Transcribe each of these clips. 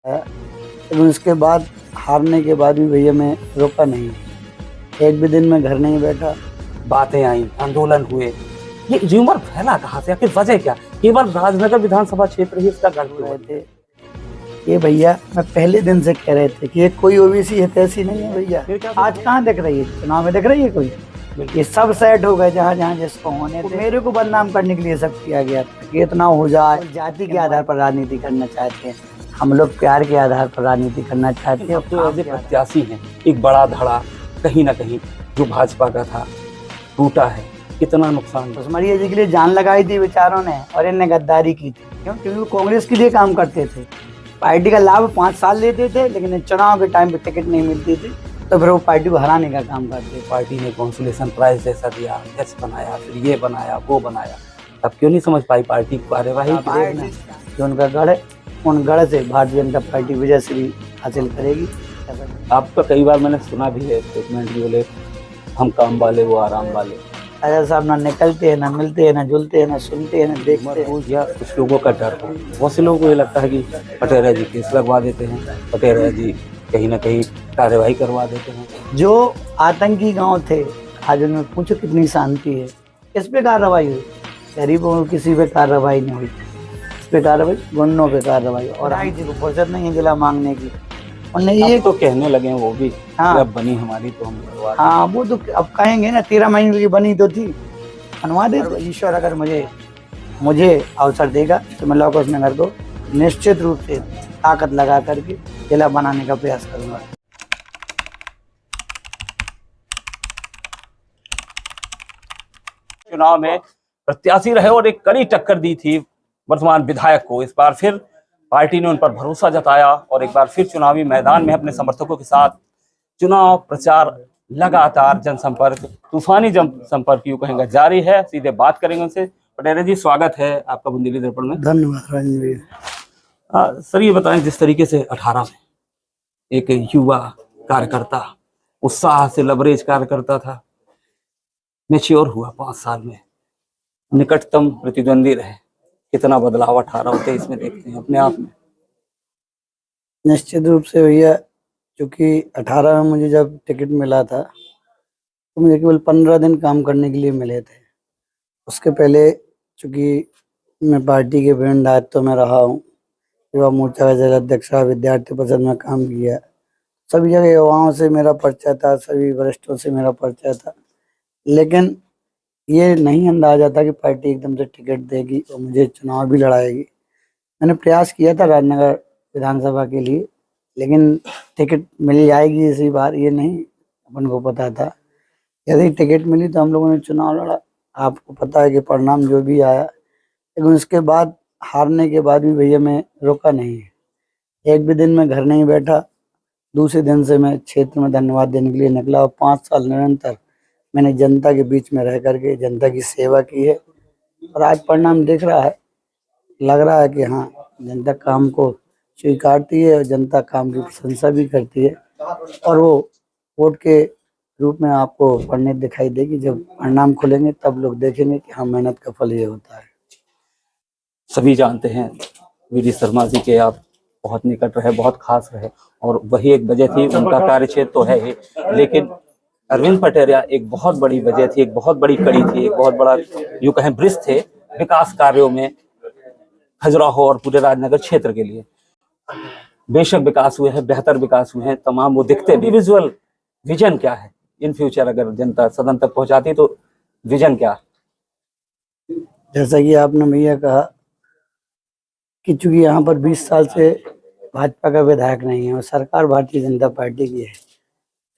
है, लेकिन उसके बाद हारने के बाद भी भैया मैं रुका नहीं, एक भी दिन में घर नहीं बैठा। बातें आई, आंदोलन हुए, ये र्यूमर फैला कहाँ से, आखिर वजह क्या? केवल राजनगर विधानसभा क्षेत्र ही इसका गढ़ रहे थे ये भैया, मैं पहले दिन से कह रहे थे कि ये कोई ओबीसी है तैसी नहीं है भैया। आज कहाँ दिख रही है, चुनाव में दिख रही है कोई? ये सब सेट हो गए जहाँ जहाँ जिसको होने थे। मेरे को बदनाम करने के लिए सब किया गया था कि इतना हो जाए। जाति के आधार पर राजनीति करना चाहते हैं, हम लोग प्यार के आधार पर राजनीति करना चाहते हैं। अब तो ऐसे प्रत्याशी हैं, एक बड़ा धड़ा कहीं ना कहीं जो भाजपा का था टूटा है, कितना नुकसान। सुषमा जी के लिए जान लगाई थी बेचारों ने, और इन्हें गद्दारी की थी। क्यों? क्योंकि वो कांग्रेस के लिए काम करते थे, पार्टी का लाभ 5 साल लेते थे, लेकिन चुनाव के टाइम पे टिकट नहीं मिलती थी तो फिर वो पार्टी को हराने का काम करते। पार्टी ने कॉन्सुलेशन प्राइज जैसा दिया, अध्यक्ष बनाया, फिर ये बनाया वो बनाया, अब क्यों नहीं समझ पाई पार्टी की कार्यवाही? जो उनका गढ़ है, उन गढ़ से भारतीय जनता पार्टी विजय श्री हासिल करेगी। आपका कई बार मैंने सुना भी है स्टेटमेंट, बोले हम काम वाले वो आराम वाले। राजा साहब ना निकलते हैं, ना मिलते हैं, ना जुलते हैं, ना सुनते हैं, ना देखते हैं। या कुछ लोगों का डर हो, बहुत से लोगों को ये लगता है कि पटेरा जी केस लगवा देते हैं, पटेरा जी कहीं ना कहीं कार्यवाही करवा देते हैं। जो आतंकी गांव थे, आज उनमें पूछो कितनी शांति है। किस पे कार्रवाई हुई? गरीबों को किसी पे कार्रवाई नहीं हुई। इस पे कार्रवाई, गुंडों पे कार्रवाई। और आई थी को फुर्सत नहीं है जिला मांगने की। उन्हें ये तो कहने लगे हैं वो भी, हाँ, अब बनी हमारी तो हम करवा। हाँ, वो तो अब कहेंगे ना, 13 महीने की बनी तो थी, बनवा दे। ईश्वर अगर मुझे अवसर देगा तो मैं लॉ कुश नगर को निश्चित रूप से ताकत लगा करके जिला बनाने का प्रयास करूंगा। चुनाव में प्रत्याशी रहे और एक कड़ी टक्कर दी थी वर्तमान विधायक को। इस बार फिर पार्टी ने उन पर भरोसा जताया और एक बार फिर चुनावी मैदान में अपने समर्थकों के साथ चुनाव प्रचार लगातार, जनसंपर्क तूफानी जनसंपर्क यूं कहेंगे जारी है। सीधे बात करेंगे उनसे। पटेरा जी, स्वागत है आपका बुंदेली दर्पण में। धन्यवाद राजेंद्र जी। सर, ये बताएं, जिस तरीके से 18 में एक युवा कार्यकर्ता, उत्साह से लबरेज कार्यकर्ता था, मैच्योर हुआ 5 साल में, निकटतम प्रतिद्वंदी रहे, कितना बदलाव 18 और 23 में देखते हैं अपने आप में? निश्चित रूप से भैया, क्योंकि 18 में मुझे जब टिकट मिला था तो मुझे केवल 15 दिन काम करने के लिए मिले थे। उसके पहले चूँकि मैं पार्टी के विभिन्न दायित्व में रहा हूँ, युवा मोर्चा का जिला अध्यक्ष, विद्यार्थी परिषद में काम किया, सभी जगह युवाओं से मेरा परिचय था, सभी वरिष्ठों से मेरा परिचय था। लेकिन ये नहीं अंदाजा था कि पार्टी एकदम से टिकट देगी और मुझे चुनाव भी लड़ाएगी। मैंने प्रयास किया था राजनगर विधानसभा के लिए, लेकिन टिकट मिल जाएगी इसी बार ये नहीं अपन को पता था। यदि टिकट मिली तो हम लोगों ने चुनाव लड़ा। आपको पता है कि परिणाम जो भी आया, लेकिन उसके बाद हारने के बाद भी भैया मैं रुका नहीं, एक भी दिन में घर नहीं बैठा। दूसरे दिन से मैं क्षेत्र में धन्यवाद देने के लिए निकला और 5 साल निरंतर मैंने जनता के बीच में रह करके जनता की सेवा की है। और आज परिणाम दिख रहा है, लग रहा है कि हाँ, जनता काम को स्वीकारती है और जनता काम की प्रशंसा भी करती है। और वो वोट के रूप में आपको पढ़ने दिखाई देगी। जब परिणाम खुलेंगे तब लोग देखेंगे कि हाँ, मेहनत का फल ये होता है। सभी जानते हैं वीडी शर्मा जी के आप बहुत निकट रहे, बहुत खास रहे, और वही एक वजह थी, उनका कार्यक्षेत्र तो है ही, लेकिन अरविंद पटेरिया एक बहुत बड़ी वजह थी, एक बहुत बड़ी कड़ी थी, एक बहुत बड़ा यूं कहें ब्रिज थे विकास कार्यों में खजुराहो और पूरे राजनगर क्षेत्र के लिए। बेशक विकास हुए हैं, बेहतर विकास हुए हैं, तमाम वो दिखते भी। विजुअल विजन क्या है इन फ्यूचर, अगर जनता सदन तक पहुंचाती तो विजन क्या? जैसा कि आपने भैया कहा कि चूंकि यहाँ पर 20 साल से भाजपा का विधायक नहीं है और सरकार भारतीय जनता पार्टी की है,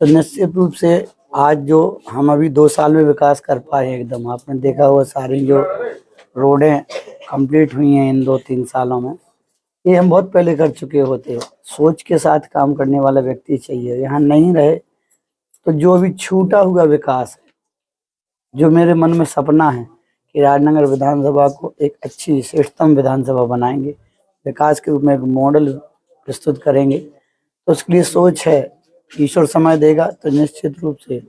तो निश्चित रूप से आज जो हम अभी 2 साल में विकास कर पाए एकदम, आपने देखा हुआ सारी जो रोडें कंप्लीट हुई हैं इन 2-3 सालों में, ये हम बहुत पहले कर चुके होते। सोच के साथ काम करने वाला व्यक्ति चाहिए। यहाँ नहीं रहे तो जो भी छूटा हुआ विकास है, जो मेरे मन में सपना है कि राजनगर विधानसभा को एक अच्छी श्रेष्ठतम विधानसभा बनाएंगे, विकास के रूप में एक मॉडल प्रस्तुत करेंगे, तो उसके लिए सोच है। ईश्वर समय देगा तो निश्चित रूप से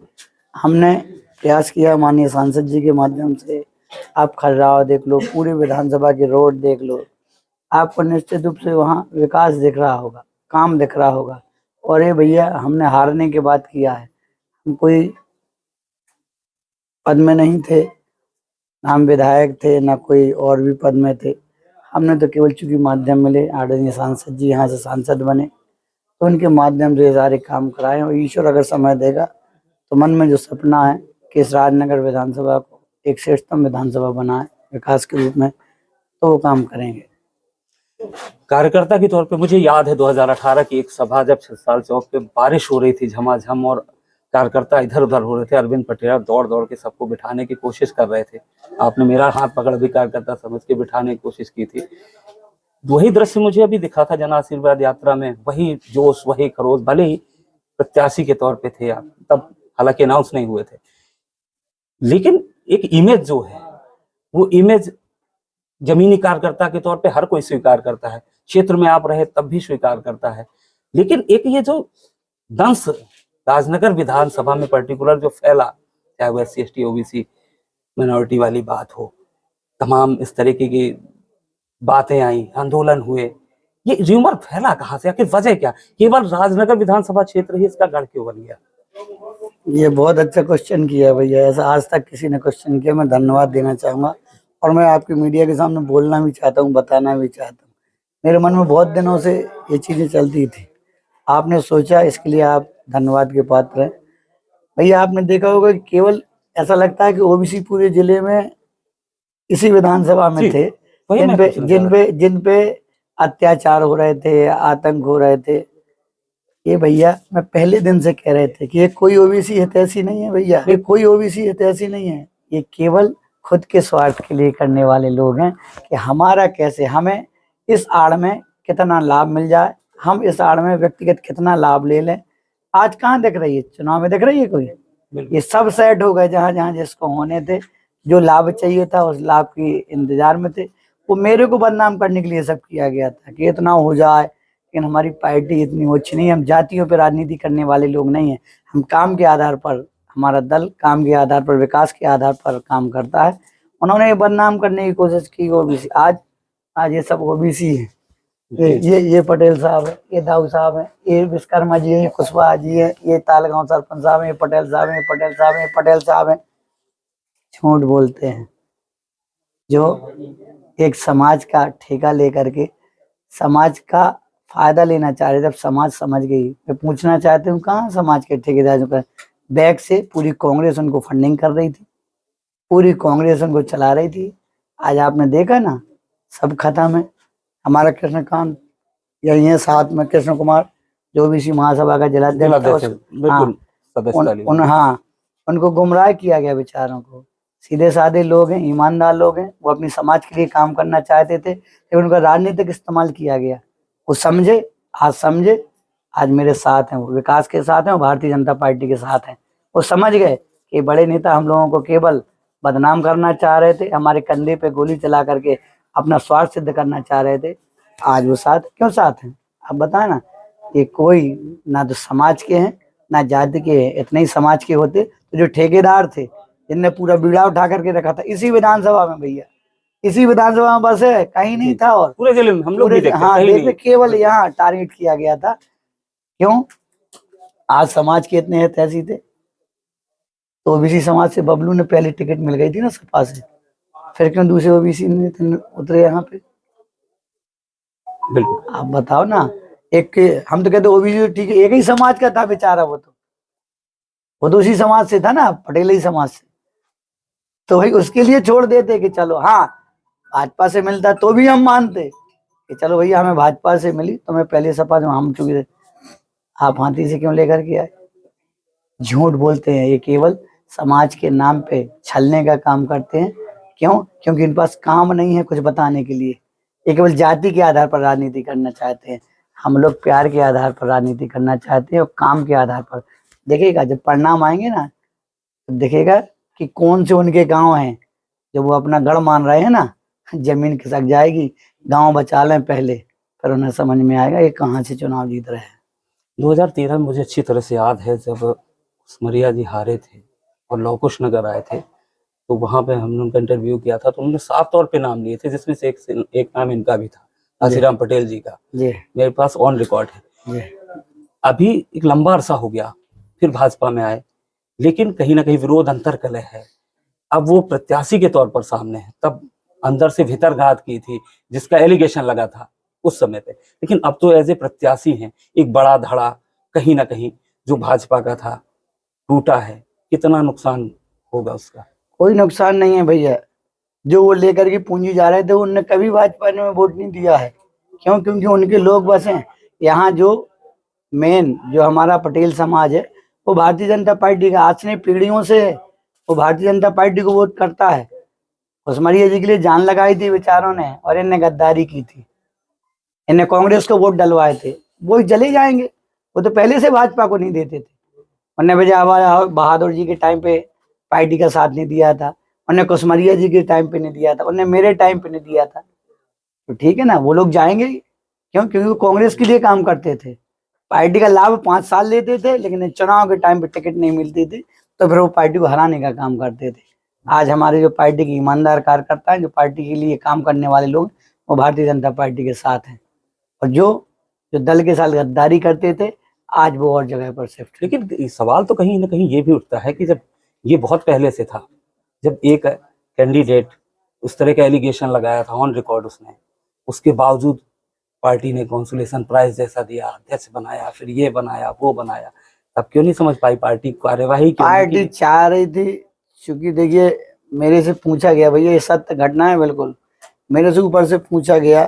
हमने प्रयास किया, माननीय सांसद जी के माध्यम से। आप खजुराहो देख लो, पूरे विधानसभा के रोड देख लो, आपको निश्चित रूप से वहाँ विकास दिख रहा होगा। काम दिख रहा होगा। और ये भैया हमने हारने के बाद किया है, हम कोई पद में नहीं थे, ना हम विधायक थे, ना कोई और भी पद में थे। हमने तो केवल चूंकि माध्यम मिले, आदरणीय सांसद जी यहाँ से सांसद बने, तो उनके माध्यम से सारे काम कराए। और ईश्वर अगर समय देगा तो मन में जो सपना है कि इस राजनगर विधानसभा को एक श्रेष्ठतम विधानसभा बनाए विकास के रूप में, तो वो काम करेंगे। कार्यकर्ता के तौर पे मुझे याद है 2018 की एक सभा, जब छत्रसाल चौक पे बारिश हो रही थी झमाझम और कार्यकर्ता इधर उधर हो रहे थे, अरविंद पटेल दौड़ दौड़ के सबको बिठाने की कोशिश कर रहे थे। आपने मेरा हाथ पकड़ भी कार्यकर्ता समझ के बिठाने की कोशिश की थी। वही दृश्य मुझे अभी दिखा था जन आशीर्वाद यात्रा में, वही जोश, वही खरोश। भले ही प्रत्याशी के तौर पे थे आप तब, हालांकि अनाउंस नहीं हुए थे, लेकिन एक इमेज जो है वो इमेज जमीनी कार्यकर्ता के तौर पे हर कोई स्वीकार करता है, क्षेत्र में आप रहे तब भी स्वीकार करता है। लेकिन एक ये जो दंश राजनगर विधानसभा में पर्टिकुलर जो फैला, चाहे वो SC ST OBC माइनॉरिटी वाली बात हो, तमाम इस तरीके की बातें आई, आंदोलन हुए, ये र्यूमर फैला कहाँ से, आखिर वजह क्या? केवल राजनगर विधानसभा क्षेत्र ही इसका गढ़ क्यों बन गया? ये बहुत अच्छा क्वेश्चन किया भैया, ऐसा आज तक किसी ने क्वेश्चन किया। मैं धन्यवाद देना चाहूँगा और मैं आपकी मीडिया के सामने बोलना भी चाहता हूँ, बताना भी चाहता हूँ। मेरे मन में बहुत दिनों से ये चीज़ें चलती थी, आपने सोचा, इसके लिए आप धन्यवाद के पात्र हैं। भैया आपने देखा होगा कि केवल ऐसा लगता है कि OBC पूरे जिले में इसी विधानसभा में थे जिन पे अत्याचार हो रहे थे, आतंक हो रहे थे। ये भैया मैं पहले दिन से कह रहे थे कि ये कोई OBC हितैषी नहीं है भैया, ये कोई OBC हितैषी नहीं है, ये केवल खुद के स्वार्थ के लिए करने वाले लोग हैं कि हमारा कैसे, हमें इस आड़ में कितना लाभ मिल जाए, हम इस आड़ में व्यक्तिगत कितना लाभ ले लें। आज कहाँ दिख रही है, चुनाव में दिख रही है कोई? ये सब सेट हो गए, जहां जहां जिसको होने थे, जो लाभ चाहिए था उस लाभ के इंतजार में थे। वो मेरे को बदनाम करने के लिए सब किया गया था कि इतना हो जाए, लेकिन हमारी पार्टी इतनी अच्छी नहीं है, हम जातियों पर राजनीति करने वाले लोग नहीं हैं, हम काम के आधार पर, हमारा दल काम के आधार पर, विकास के आधार पर काम करता है। उन्होंने ये बदनाम करने की कोशिश की OBC। आज ये सब OBC है, ये पटेल साहब है, ये दाऊ साहब है, ये विश्वकर्मा जी है, ये कुशवाहा जी है, ये तालगांव सरपंच साहब है, ये पटेल साहब है, ये पटेल साहब है, ये पटेल साहब है। झूठ बोलते हैं। जो एक समाज का ठेका लेकर के समाज का फायदा लेना चाह रहे, जब समाज समझ गई। मैं पूछना चाहती हूँ, कहाँ समाज के ठेकेदारों का बैक से पूरी कांग्रेस उनको फंडिंग कर रही थी, पूरी कांग्रेस उनको चला रही थी। आज आपने देखा ना, सब खत्म है। हमारा कृष्णकांत यही है, साथ में कृष्ण कुमार जो OBC महासभा का जिलाध्यक्ष, उनको गुमराह किया गया बेचारों को। सीधे साधे लोग हैं, ईमानदार लोग हैं, वो अपनी समाज के लिए काम करना चाहते थे, लेकिन उनका राजनीतिक इस्तेमाल किया गया। वो समझे, आज मेरे साथ हैं, वो विकास के साथ हैं, वो भारतीय जनता पार्टी के साथ हैं। वो समझ गए कि बड़े नेता हम लोगों को केवल बदनाम करना चाह रहे थे, हमारे कंधे पे गोली चला करके अपना स्वार्थ सिद्ध करना चाह रहे थे। आज वो साथ क्यों साथ हैं, अब बताए ना। ये कोई ना तो समाज के हैं ना जाति के हैं। इतने ही समाज के होते तो जो ठेकेदार थे, जिनने पूरा बीड़ा उठा करके रखा था इसी विधानसभा में भैया, इसी विधानसभा में बस है, कहीं नहीं था। और पूरे जिले में हम लोग भी देखते, हाँ देखते, केवल यहाँ टारगेट किया गया था। क्यों? आज समाज के इतने हितैषी थे तो OBC समाज से बबलू ने पहले टिकट मिल गई थी ना सपा से, फिर क्यों दूसरे OBC ने उतरे यहाँ पे? बिल्कुल, आप बताओ ना। एक हम तो कहते OBC ठीक है, एक ही समाज का था बेचारा, वो तो उसी समाज से था ना, पटेल ही समाज से, तो भाई उसके लिए छोड़ देते कि चलो, हाँ भाजपा से मिलता तो भी हम मानते कि चलो भैया हमें भाजपा से मिली, तो मैं पहले सपा में हम चुके थे, आप हाथी से क्यों लेकर के आए? झूठ बोलते हैं, ये केवल समाज के नाम पे छलने का काम करते हैं। क्यों? क्योंकि इनके पास काम नहीं है कुछ बताने के लिए। ये केवल जाति के आधार पर राजनीति करना चाहते हैं। हम लोग प्यार के आधार पर राजनीति करना चाहते हैं और काम के आधार पर। देखिएगा जब परिणाम आएंगे ना, तो देखिएगा कि कौन से उनके गांव हैं जो वो अपना गढ़ मान रहे हैं ना, जमीन खिसक जाएगी, गांव बचा लें पहले, फिर उन्हें समझ में आएगा ये कहाँ से चुनाव जीत रहे हैं। 2013 में मुझे अच्छी तरह से याद है, जब उस्मरिया जी हारे थे और लवकुश नगर आए थे, तो वहां पे हमने उनका इंटरव्यू किया था, तो उन्होंने साफ तौर पे नाम लिए थे, जिसमें से एक नाम इनका भी था, आशीराम पटेल जी का। मेरे पास ऑन रिकॉर्ड है। जी। अभी एक लंबा अरसा हो गया, फिर भाजपा में आए, लेकिन कहीं ना कहीं विरोध अंतर्कलह है। अब वो प्रत्याशी के तौर पर सामने है, तब अंदर से भीतरघात की थी, जिसका एलिगेशन लगा था उस समय पे, लेकिन अब तो एज ए प्रत्याशी हैं। एक बड़ा धड़ा कहीं ना कहीं जो भाजपा का था टूटा है, कितना नुकसान होगा उसका? कोई नुकसान नहीं है भैया। जो वो लेकर के पूंजी जा रहे थे उनने कभी भाजपा ने वोट नहीं दिया है। क्यों? क्योंकि उनके लोग बस हैं। यहाँ जो मेन जो हमारा पटेल समाज है वो भारतीय जनता पार्टी का आज से नहीं पीढ़ियों से है। वो भारतीय जनता पार्टी को वोट करता है। घुसमरिया जी के लिए जान लगाई थी बेचारों ने, और इनने गद्दारी की थी। इन्हें कांग्रेस को वोट डलवाए थे, वो चले जाएंगे। वो तो पहले से भाजपा को नहीं देते थे। उन्हें विजय बहादुर जी के टाइम पे पार्टी का साथ नहीं दिया था, उन्हें कुसमरिया जी के टाइम पे नहीं दिया था, उन्हें मेरे टाइम पे नहीं दिया था। तो ठीक है ना, वो लोग जाएंगे ही। क्यों? क्योंकि वो कांग्रेस के लिए काम करते थे। पार्टी का लाभ 5 साल लेते थे, लेकिन चुनाव के टाइम पे टिकट नहीं मिलती थी, तो फिर वो पार्टी को हराने का काम करते थे। आज हमारे जो पार्टी के ईमानदार कार्यकर्ता हैं, जो पार्टी के लिए काम करने वाले लोग, वो भारतीय जनता पार्टी के साथ हैं। और जो जो दल के साथ गद्दारी करते थे, आज वो और जगह पर शिफ्ट। लेकिन सवाल तो कहीं ना कहीं ये भी उठता है कि जब ये बहुत पहले से था, जब एक कैंडिडेट उस तरह का एलिगेशन लगाया था ऑन रिकॉर्ड उसने, उसके बावजूद पार्टी ने कॉन्सुलेशन प्राइज जैसा दिया, अध्यक्ष बनाया, फिर ये बनाया वो बनाया, तब क्यों नहीं समझ पाई पार्टी कार्यवाही क्यों नहीं पार्टी की? चाह रही थी, क्योंकि देखिए मेरे से पूछा गया, भैया ये सत्य घटना है बिल्कुल, मेरे से ऊपर से पूछा गया,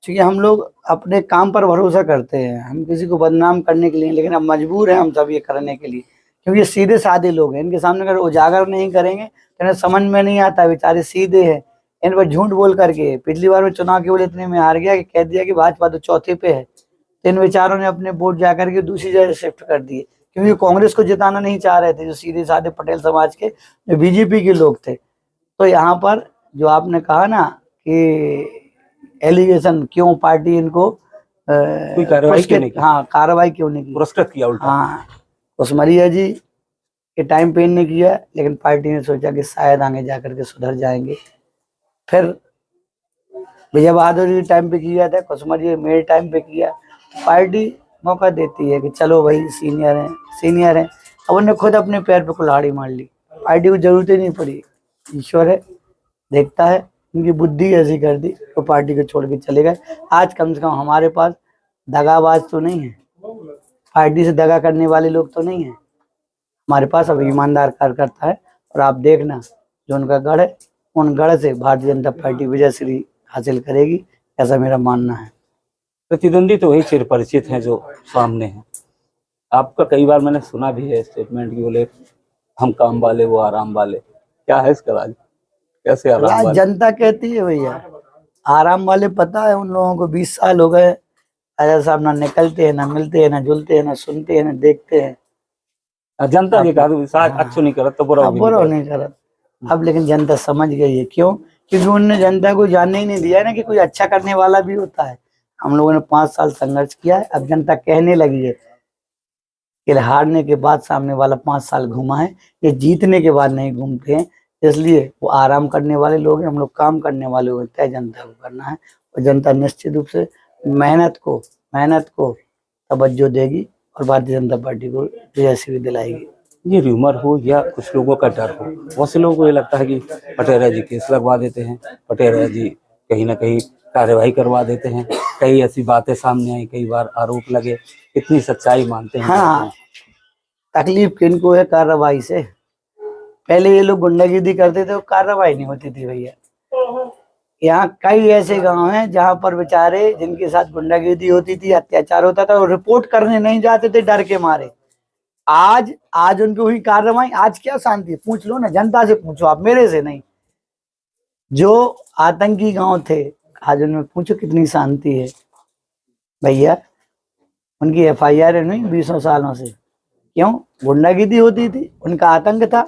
क्योंकि हम लोग अपने काम पर भरोसा करते हैं, हम किसी को बदनाम करने के लिए, लेकिन अब मजबूर हैं हम सब ये करने के लिए, क्योंकि ये सीधे साधे लोग हैं। इनके सामने अगर उजागर नहीं करेंगे तो इन्हें समझ में नहीं आता, बेचारे सीधे हैं। इन पर झूठ बोल करके पिछली बार में चुनाव केवल इतने में हार गया कि कह दिया कि भाजपा तो चौथे पे है, तो इन बेचारों ने अपने वोट जाकर के दूसरी जगह शिफ्ट कर दिए, क्योंकि कांग्रेस को जिताना नहीं चाह रहे थे, जो सीधे साधे पटेल समाज के जो बीजेपी के लोग थे। तो यहाँ पर जो आपने कहा ना कि एलिगेशन, क्यों पार्टी इनको कोई कार्रवाई क्यों नहीं की? हाँ, कार्रवाई क्यों नहीं की? पुरस्कृत किया उल्टा। हाँ, कुसमरिया जी के टाइम पे इनने किया, लेकिन पार्टी ने सोचा कि शायद आगे जाकर के सुधर जाएंगे। फिर विजय बहादुर जी के टाइम पे किया था, कुसमरिया मेरे टाइम पे किया। पार्टी मौका देती है कि चलो भाई सीनियर हैं, सीनियर हैं। अब उन्हें खुद अपने पैर पे कुल्हाड़ी मार ली, पार्टी को जरूरत ही नहीं पड़ी। ईश्वर है, देखता है, उनकी बुद्धि ऐसी कर दी तो पार्टी को छोड़ के चले गए। आज कम से कम हमारे पास दगाबाज तो नहीं है, पार्टी से दगा करने वाले लोग तो नहीं है। हमारे पास अब ईमानदार कार्यकर्ता है, और आप देखना जो उनका गढ़ है, उन गढ़ से भारतीय जनता पार्टी विजय श्री हासिल करेगी, ऐसा मेरा मानना है। प्रतिद्वंदी तो वही चिर परिचित हैं जो सामने हैं। आपका कई बार मैंने सुना भी है स्टेटमेंट की, बोले हम काम वाले वो आराम वाले। क्या है इसका राज? कैसे आराम राज वाले? जनता कहती है भैया, आराम वाले पता है उन लोगों को 20 साल हो गए राजा साहब, ना निकलते हैं, ना मिलते हैं, ना जुलते हैं, ना सुनते हैं, ना देखते हैं। जनता के कारण साथ अच्छो नहीं करत तो बुरा अब भी बुरा नहीं नहीं करत। अब लेकिन जनता समझ गई है। क्यों? क्योंकि उन्होंने जनता को जानने ही नहीं दिया है ना कि कोई अच्छा करने वाला भी होता है। हम लोगों ने 5 साल संघर्ष किया है, अब जनता कहने लगी है कि हारने के बाद सामने वाला 5 साल घूमा है, ये जीतने के बाद नहीं घूमते हैं। इसलिए वो आराम करने वाले लोग हैं, हम लोग काम करने वाले लोग हैं। तय जनता को करना है, और जनता निश्चित रूप से मेहनत को तवज्जो देगी, और भारतीय जनता पार्टी को विजय श्री दिलाएगी। ये र्यूमर हो या कुछ लोगों का डर हो, बहुत से लोगों को ये लगता है कि पटेरा जी केस लगवा देते हैं, पटेरा जी कहीं ना कहीं कार्यवाही करवा देते हैं। कई ऐसी बातें सामने आई, कई बार आरोप लगे, कितनी सच्चाई मानते हैं? हाँ, तकलीफ किनको है कार्रवाई से? पहले ये लोग गुंडागिर्दी करते थे, वो कार्रवाई नहीं होती थी भैया। यहाँ कई ऐसे गांव हैं जहां पर बेचारे जिनके साथ गुंडागिर्दी होती थी, अत्याचार होता था, वो रिपोर्ट करने नहीं जाते थे डर के मारे। आज उनकी हुई कार्रवाई, आज क्या शांति? पूछ लो ना, जनता से पूछो, आप मेरे से नहीं। जो आतंकी गांव थे, आज उनमें पूछो कितनी शांति है भैया। उनकी FIR नहीं 20 सालों से। क्यों? गुंडागिर्दी होती थी, उनका आतंक था।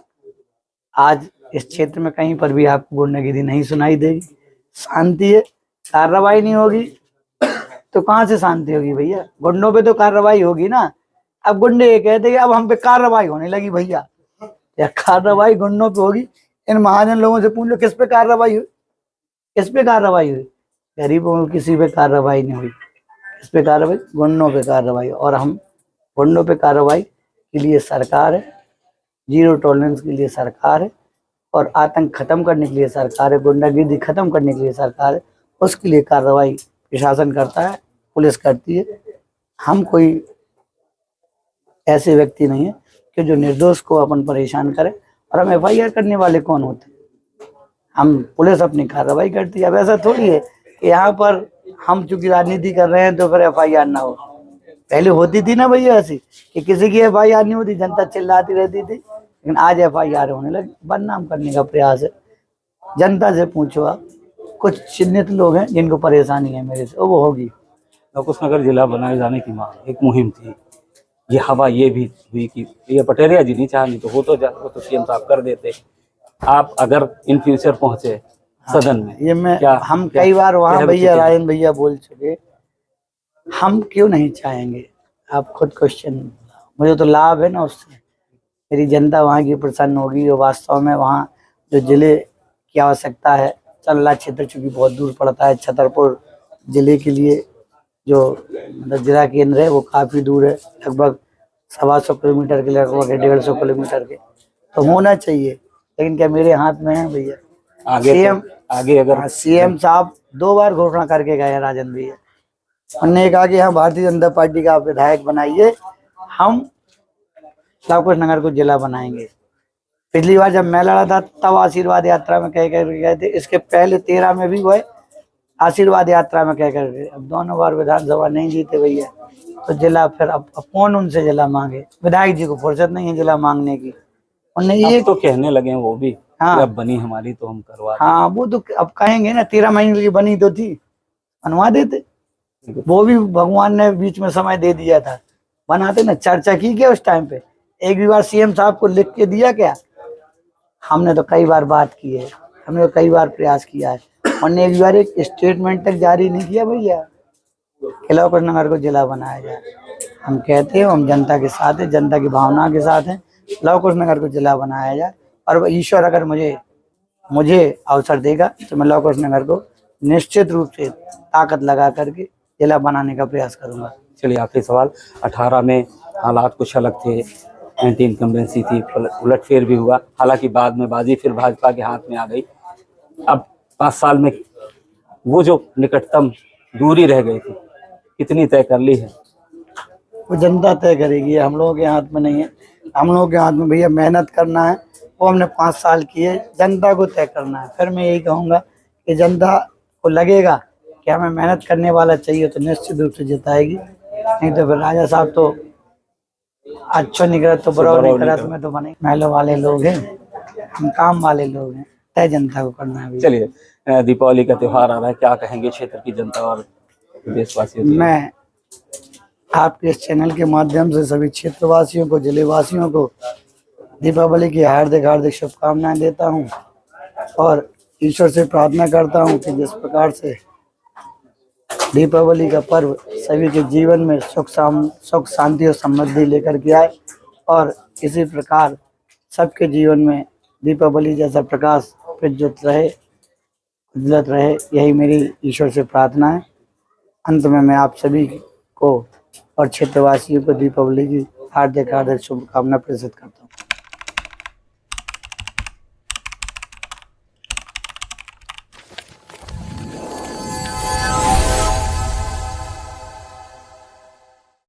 आज इस क्षेत्र में कहीं पर भी आपको गुंडागिर्दी नहीं सुनाई देगी, शांति है। कार्रवाई नहीं होगी तो कहाँ से शांति होगी भैया? गुंडों पे तो कार्रवाई होगी ना। अब गुंडे ये कहते हैं कि अब हम पे कार्रवाई होने लगी भैया, या कार्रवाई गुंडों पे होगी? इन महाजन लोगों से पूछ लो किस पे कार्रवाई हुई, किस पे कार्रवाई हुई? गरीबों में किसी पे कार्रवाई नहीं हुई। इस पे कार्रवाई, गुंडों पे कार्रवाई, और हम गुंडों पे कार्रवाई के लिए सरकार है, जीरो टॉलरेंस के लिए सरकार है, और आतंक खत्म करने के लिए सरकार है, गुंडागिर्दी खत्म करने के लिए सरकार है। उसके लिए कार्रवाई प्रशासन करता है, पुलिस करती है। हम कोई ऐसे व्यक्ति नहीं है कि जो निर्दोष को अपन परेशान करे, और हम FIR करने वाले कौन होते हैं? हम पुलिस अपनी कार्रवाई करती है। अब ऐसा थोड़ी है कि यहाँ पर हम चूंकि राजनीति कर रहे हैं तो फिर FIR ना हो। पहले होती थी ना भैया ऐसी कि किसी की FIR नहीं होती, जनता चिल्लाती रहती थी, लेकिन आज FIR होने लगी। बदनाम करने का प्रयास है। जनता से पूछो आप, कुछ चिन्हित लोग हैं जिनको परेशानी है मेरे से, वो होगी। लवकुश नगर जिला बनाए जाने की मांग एक मुहिम थी, ये हवा ये भी हुई कि ये पटेरिया जी नहीं चाह, नहीं तो वो तो CM साहब कर देते। आप अगर इन फ्यूचर पहुंचे सदन में, ये मैं क्या हम कई बार वहाँ भैया रायन भैया बोल चुके, हम क्यों नहीं चाहेंगे? आप खुद क्वेश्चन, मुझे तो लाभ है ना उससे, मेरी जनता वहाँ की प्रसन्न होगी। और वास्तव में वहाँ जो जिले की आवश्यकता है, चल्ला क्षेत्र चूँकि बहुत दूर पड़ता है, छतरपुर जिले के लिए जो मतलब जिला केंद्र है वो काफ़ी दूर है, लगभग 125 किलोमीटर के, लगभग 150 किलोमीटर के, तो होना चाहिए। लेकिन क्या मेरे हाथ में है भैया? आगे अगर CM साहब 2 बार घोषणा करके गए हैं राजन भैया, उन्होंने कहा कि हाँ भारतीय जनता पार्टी का आप विधायक बनाइए, हम लवकुश नगर को जिला बनाएंगे। पिछली बार जब मैं लड़ा था तब आशीर्वाद यात्रा में कह कर गए थे, इसके पहले 13 में भी हुए आशीर्वाद यात्रा में कह कर गए। अब दोनों बार विधानसभा नहीं जीते भैया, तो जिला फिर अब कौन उनसे जिला मांगे? विधायक जी को फुर्सत नहीं है जिला मांगने की। उन्हें ये तो कहने लगे हैं वो भी, हाँ, अब बनी हमारी तो हम करवा, हाँ वो तो अब कहेंगे ना, 13 महीने की बनी तो थी, बनवा देते। वो भी भगवान ने बीच में समय दे दिया था, बनाते ना। चर्चा की क्या उस टाइम पे? एक भी बार CM साहब को लिख के दिया क्या? हमने तो कई बार बात की है, हमने तो कई बार प्रयास किया है, उन्होंने एक बार एक स्टेटमेंट तक जारी नहीं किया भैया कि लवकुश नगर को जिला बनाया जाए। हम कहते हैं हम जनता के साथ हैं, जनता की भावना के साथ हैं, लवकुश नगर को जिला बनाया जाए। और ईश्वर अगर मुझे अवसर देगा तो मैं लवकुश नगर को निश्चित रूप से ताकत लगा करके जिला बनाने का प्रयास करूंगा। चलिए आखिरी सवाल, 18 में हालात कुछ अलग थे, एंटी इनकम्बेंसी थी, उलटफेर भी हुआ, हालांकि बाद में बाजी फिर भाजपा के हाथ में आ गई। अब 5 साल में वो जो निकटतम दूरी रह गई थी कितनी तय कर ली है? वो जनता तय करेगी, हम लोगों के हाथ में नहीं है। हम लोगों के हाथ में भैया मेहनत करना है, वो हमने 5 साल किए, जनता को तय करना है। फिर मैं यही कहूँगा कि जनता को लगेगा कि हमें मेहनत करने वाला चाहिए तो निश्चित रूप से जिताएगी, नहीं तो फिर राजा साहब तो अच्छा निकला तो बुरा नहीं करा तो मैं तो बने। महलों वाले लोग हैं, हम काम वाले लोग हैं, तय जनता को करना है। चलिए दीपावली का त्योहार आ रहा है, क्या कहेंगे क्षेत्र की जनता और देशवासियों? मैं आपके इस चैनल के माध्यम से सभी क्षेत्रवासियों को, जिलेवासियों को दीपावली की हार्दिक शुभकामनाएं देता हूं, और ईश्वर से प्रार्थना करता हूं कि जिस प्रकार से दीपावली का पर्व सभी के जीवन में सुख शांति और समृद्धि लेकर के आए, और इसी प्रकार सबके जीवन में दीपावली जैसा प्रकाश प्रज्वलित रहे, यही मेरी ईश्वर से प्रार्थना है। अंत में मैं आप सभी को और क्षेत्रवासियों को दीपावली की हार्दिक शुभकामना प्रेषित करता हूँ।